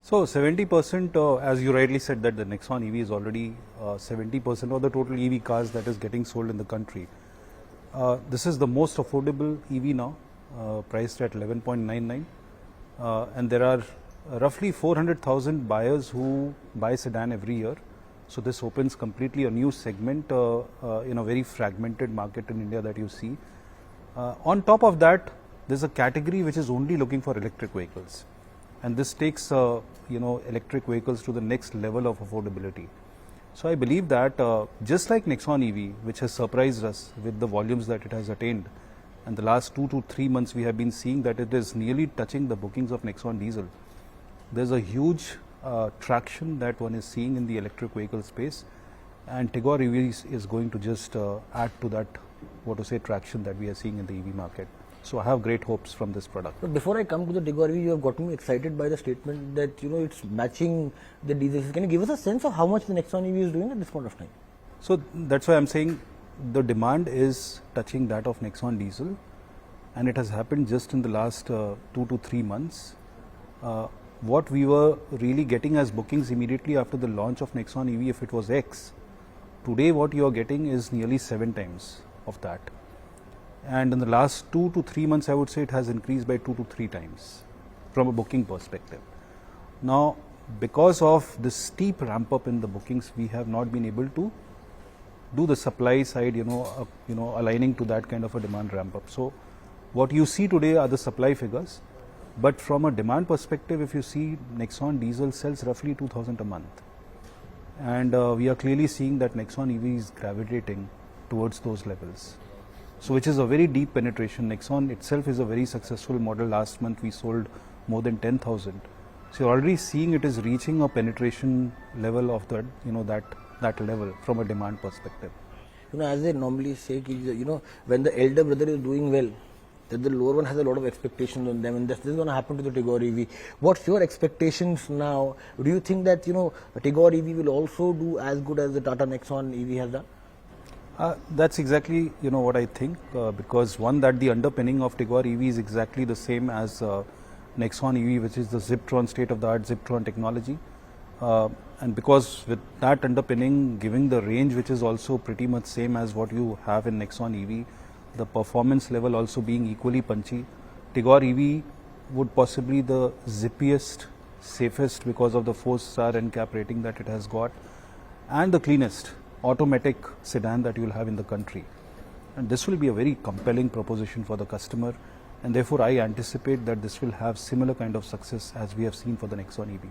So 70%, as you rightly said, that the Nexon EV is already 70% of the total EV cars that is getting sold in the country. This is the most affordable EV now, priced at 11.99, and there are roughly 400,000 buyers who buy sedan every year. So this opens completely a new segment in a very fragmented market in India that you see. On top of that, there's a category which is only looking for electric vehicles, and this takes electric vehicles to the next level of affordability. So I believe that just like Nexon EV, which has surprised us with the volumes that it has attained, and the last 2 to 3 months we have been seeing that it is nearly touching the bookings of Nexon Diesel. There's a huge traction that one is seeing in the electric vehicle space, and Tigor EV is going to just add to that, traction that we are seeing in the EV market. So I have great hopes from this product. But before I come to the Tigor EV, you have gotten me excited by the statement that it's matching the diesel. Can you give us a sense of how much the Nexon EV is doing at this point of time? So that's why I'm saying the demand is touching that of Nexon Diesel, and it has happened just in the last 2 to 3 months. What we were really getting as bookings immediately after the launch of Nexon EV, if it was X, today what you are getting is nearly 7 times of that. And in the last 2 to 3 months, I would say it has increased by 2 to 3 times from a booking perspective. Now, because of this steep ramp up in the bookings, we have not been able to do the supply side, aligning to that kind of a demand ramp up. So what you see today are the supply figures, but from a demand perspective, if you see, Nexon Diesel sells roughly 2,000 a month, and we are clearly seeing that Nexon EV is gravitating towards those levels. So which is a very deep penetration. Nexon itself is a very successful model. Last month we sold more than 10,000. So you're already seeing it is reaching a penetration level of that, that level from a demand perspective. As they normally say, when the elder brother is doing well, that the lower one has a lot of expectations on them, and this is going to happen to the Tigor EV. What's your expectations now? Do you think that Tigor EV will also do as good as the Tata Nexon EV has done? That's exactly what I think, because one, that the underpinning of Tigor EV is exactly the same as Nexon EV, which is the Ziptron, state-of-the-art Ziptron technology, and because with that underpinning, giving the range which is also pretty much same as what you have in Nexon EV, the performance level also being equally punchy, Tigor EV would possibly the zippiest, safest because of the 4-star NCAP rating that it has got, and the cleanest automatic sedan that you will have in the country. And this will be a very compelling proposition for the customer, and therefore I anticipate that this will have similar kind of success as we have seen for the Nexon EV.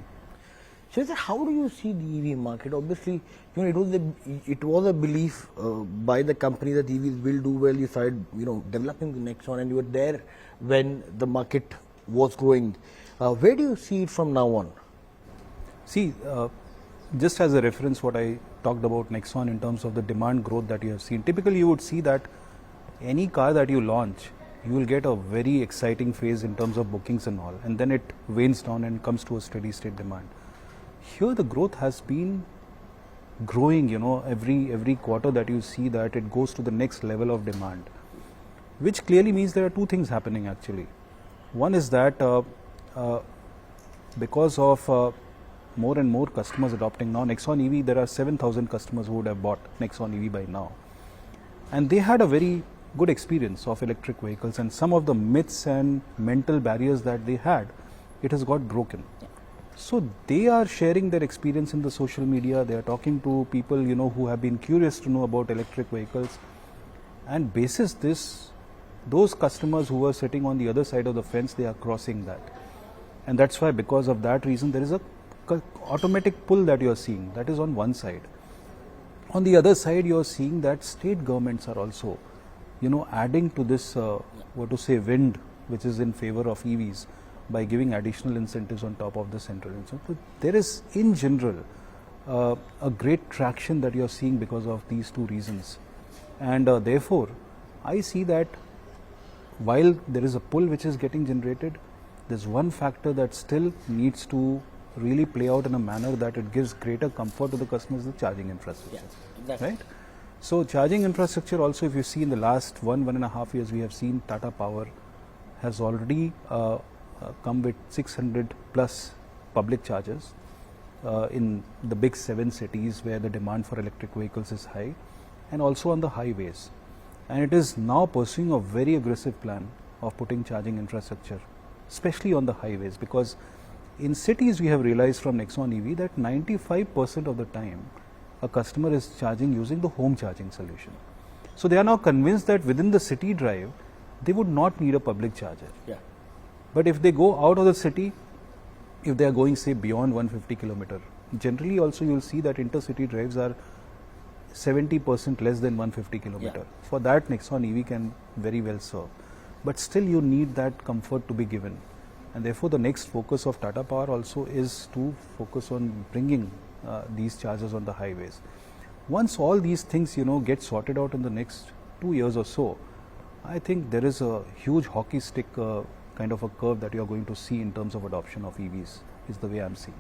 So how do you see the EV market? Obviously, it was a belief by the company that EVs will do well. You started, developing the Nexon, and you were there when the market was growing. Where do you see it from now on? See, just as a reference, what I talked about Nexon in terms of the demand growth that you have seen. Typically, you would see that any car that you launch, you will get a very exciting phase in terms of bookings and all, and then it wanes down and comes to a steady state demand. Here the growth has been growing, every quarter that you see that it goes to the next level of demand, which clearly means there are 2 things happening actually. One is that because of more and more customers adopting now Nexon EV, there are 7,000 customers who would have bought Nexon EV by now, and they had a very good experience of electric vehicles, and some of the myths and mental barriers that they had, it has got broken. So they are sharing their experience in the social media. They are talking to people who have been curious to know about electric vehicles, and basis this, those customers who were sitting on the other side of the fence, they are crossing that, and that's why, because of that reason, there is a automatic pull that you are seeing. That is on one side. On the other side, you are seeing that state governments are also adding to this wind which is in favor of EVs by giving additional incentives on top of the central incentive. So there is in general a great traction that you are seeing because of these 2 reasons, and therefore I see that while there is a pull which is getting generated, there's one factor that still needs to really play out in a manner that it gives greater comfort to the customers, the charging infrastructure. Yes, right? So charging infrastructure also, if you see in the last 1.5 years, we have seen Tata Power has already come with 600 plus public chargers in the big 7 cities where the demand for electric vehicles is high, and also on the highways. And it is now pursuing a very aggressive plan of putting charging infrastructure, especially on the highways, because in cities we have realized from Nexon EV that 95% of the time a customer is charging using the home charging solution. So they are now convinced that within the city drive they would not need a public charger. Yeah. But if they go out of the city, if they are going say beyond 150 kilometer, generally also you will see that intercity drives are 70% less than 150 kilometer. Yeah. For that Nexon EV can very well serve. But still you need that comfort to be given. And therefore the next focus of Tata Power also is to focus on bringing these chargers on the highways. Once all these things get sorted out in the next 2 years or so, I think there is a huge hockey stick kind of a curve that you are going to see in terms of adoption of EVs, is the way I am seeing.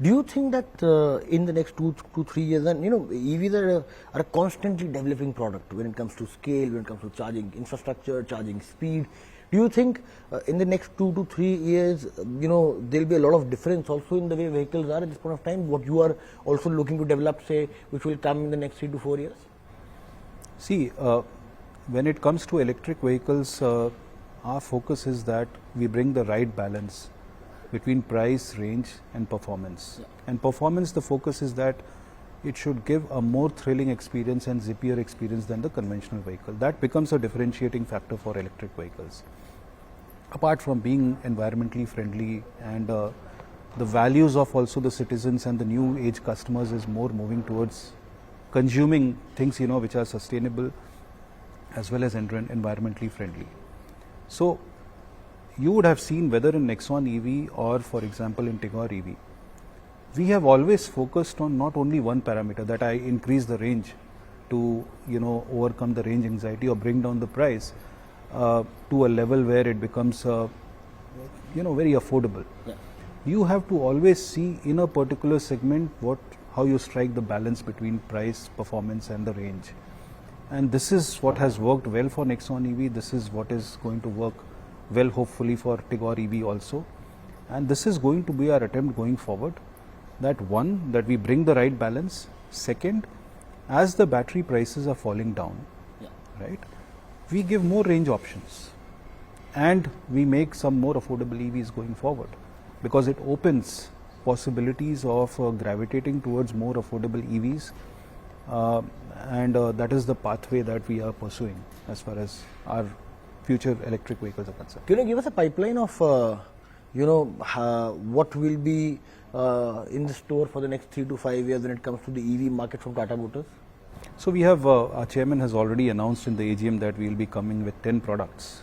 Do you think that in the next 2-3 years, and EVs are a constantly developing product when it comes to scale, when it comes to charging infrastructure, charging speed? Do you think in the next 2 to 3 years, there will be a lot of difference also in the way vehicles are at this point of time? What you are also looking to develop, say, which will come in the next 3 to 4 years? See, when it comes to electric vehicles, our focus is that we bring the right balance between price, range and performance. Yeah. And performance, the focus is that it should give a more thrilling experience and zippier experience than the conventional vehicle. That becomes a differentiating factor for electric vehicles. Apart from being environmentally friendly, and the values of also the citizens and the new age customers is more moving towards consuming things which are sustainable as well as environmentally friendly. So you would have seen whether in Nexon EV or for example in Tigor EV, we have always focused on not only one parameter, that I increase the range to overcome the range anxiety or bring down the price to a level where it becomes very affordable. Yeah. You have to always see in a particular segment how you strike the balance between price, performance and the range. And this is what has worked well for Nexon EV. This is what is going to work well hopefully for Tigor EV also. And this is going to be our attempt going forward. That one, that we bring the right balance. Second, as the battery prices are falling down, Yeah. right, we give more range options and we make some more affordable EVs going forward, because it opens possibilities of gravitating towards more affordable EVs, and that is the pathway that we are pursuing as far as our future electric vehicles are concerned. Can you give us a pipeline of what will be in the store for the next 3 to 5 years when it comes to the EV market from Tata Motors? So we have, our chairman has already announced in the AGM that we will be coming with 10 products.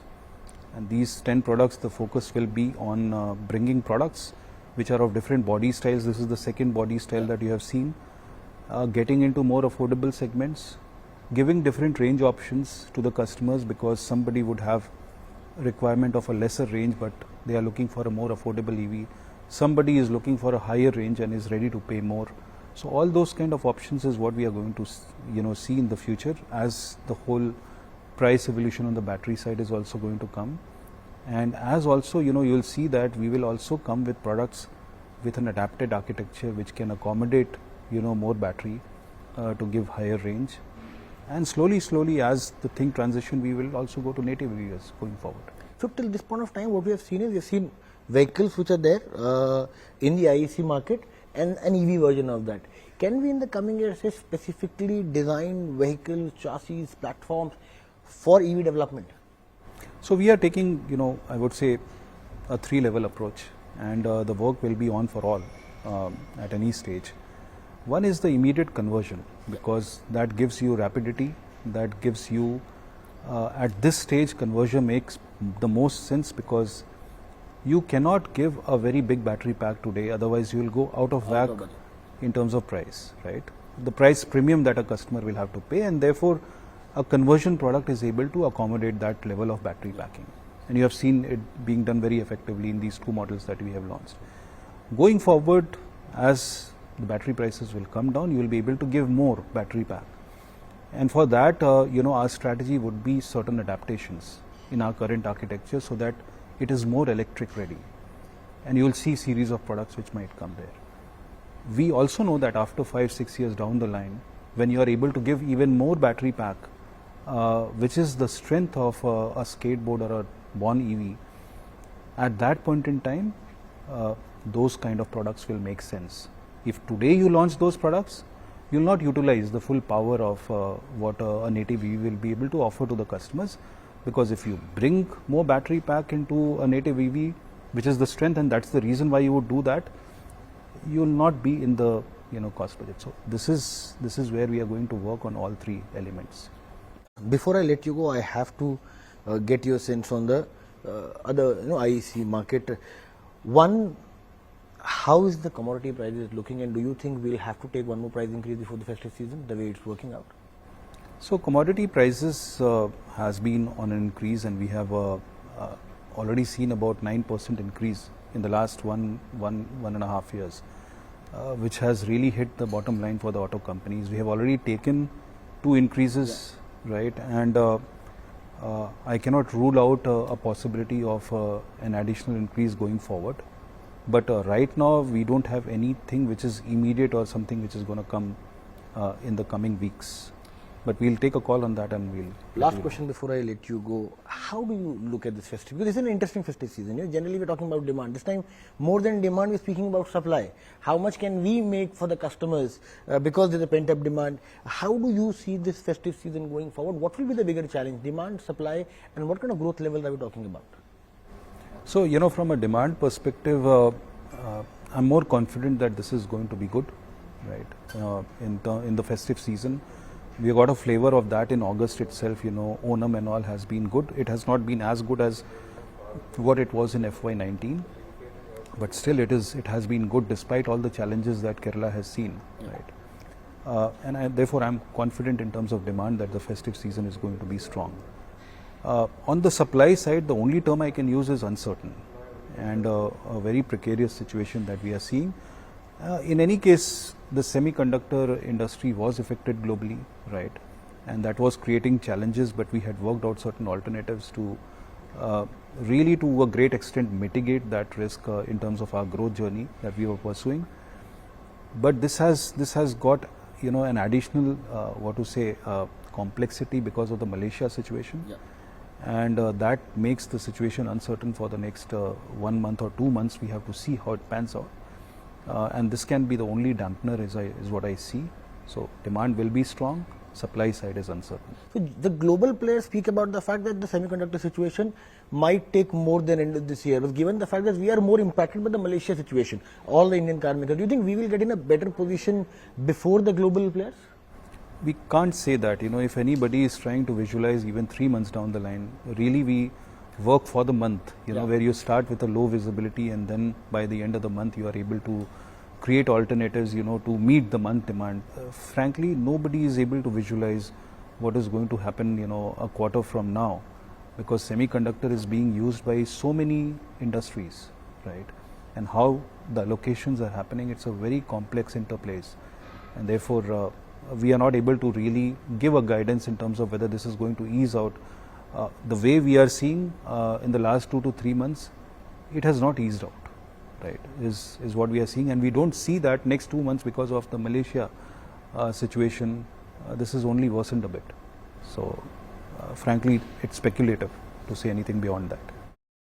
And these 10 products, the focus will be on bringing products which are of different body styles. This is the second body style that you have seen. Getting into more affordable segments, giving different range options to the customers, because somebody would have a requirement of a lesser range but they are looking for a more affordable EV. Somebody is looking for a higher range and is ready to pay more. So all those kind of options is what we are going to see in the future, as the whole price evolution on the battery side is also going to come. And as also you will see that we will also come with products with an adapted architecture which can accommodate more battery to give higher range. And slowly as the thing transition, we will also go to native EVs going forward. So till this point of time, what we have seen is we have seen vehicles which are there in the IEC market and an EV version of that. Can we in the coming years say specifically design vehicles, chassis, platforms for EV development? So we are taking, I would say a 3-level approach, and the work will be on for all at any stage. One is the immediate conversion, because that gives you rapidity, that gives you, at this stage conversion makes the most sense, because you cannot give a very big battery pack today, otherwise you will go out of whack in terms of price, right? The price premium that a customer will have to pay, and therefore a conversion product is able to accommodate that level of battery packing. And you have seen it being done very effectively in these 2 models that we have launched. Going forward, as the battery prices will come down, you will be able to give more battery pack. And for that, our strategy would be certain adaptations in our current architecture so that it is more electric ready. and you will see series of products which might come there. We also know that after 5-6 years down the line, when you are able to give even more battery pack, which is the strength of a skateboard or a born EV, at that point in time, those kind of products will make sense. If today you launch those products, you will not utilize the full power of what a native EV will be able to offer to the customers, because if you bring more battery pack into a native EV, which is the strength, and that's the reason why you would do that, you will not be in the cost budget. So this is where we are going to work on all three elements. Before I let you go, I have to get your sense on the other IEC market. One, how is the commodity prices looking, and do you think we'll have to take one more price increase before the festive season, the way it's working out? So commodity prices has been on an increase, and we have already seen about 9% increase in the last one and a half years, which has really hit the bottom line for the auto companies. We have already taken 2 increases, right? And I cannot rule out a possibility of an additional increase going forward. But right now, we don't have anything which is immediate or something which is going to come in the coming weeks. But we'll take a call on that, and we'll. Last question before I let you go. How do you look at this festive? Because this is an interesting festive season. Generally, we're talking about demand. This time, more than demand, we're speaking about supply. How much can we make for the customers because there's a pent-up demand? How do you see this festive season going forward? What will be the bigger challenge? Demand, supply, and what kind of growth levels are we talking about? So, from a demand perspective, I'm more confident that this is going to be good, right? In the festive season, we got a flavor of that in August itself. Onam and all has been good. It has not been as good as what it was in FY19, but still it has been good despite all the challenges that Kerala has seen, right? And therefore, I'm confident in terms of demand that the festive season is going to be strong. On the supply side, the only term I can use is uncertain, and a very precarious situation that we are seeing. In any case, the semiconductor industry was affected globally, right? And that was creating challenges, but we had worked out certain alternatives to really, to a great extent, mitigate that risk in terms of our growth journey that we were pursuing. But this has got an additional complexity because of the Malaysia situation. Yeah. And that makes the situation uncertain for the next 1 month or 2 months. We have to see how it pans out. And this can be the only dampener is what I see. So demand will be strong, supply side is uncertain. So the global players speak about the fact that the semiconductor situation might take more than end of this year. But given the fact that we are more impacted by the Malaysia situation, all the Indian car makers, do you think we will get in a better position before the global players? We can't say that. If anybody is trying to visualize even 3 months down the line, really we work for the month, where you start with a low visibility, and then by the end of the month you are able to create alternatives, to meet the month demand. Frankly, nobody is able to visualize what is going to happen, a quarter from now, because semiconductor is being used by so many industries, right? And how the allocations are happening, it's a very complex interplays, and therefore we are not able to really give a guidance in terms of whether this is going to ease out. The way we are seeing in the last 2 to 3 months, it has not eased out, right, is what we are seeing, and we don't see that next 2 months because of the Malaysia situation. This is only worsened a bit. So frankly, it's speculative to say anything beyond that.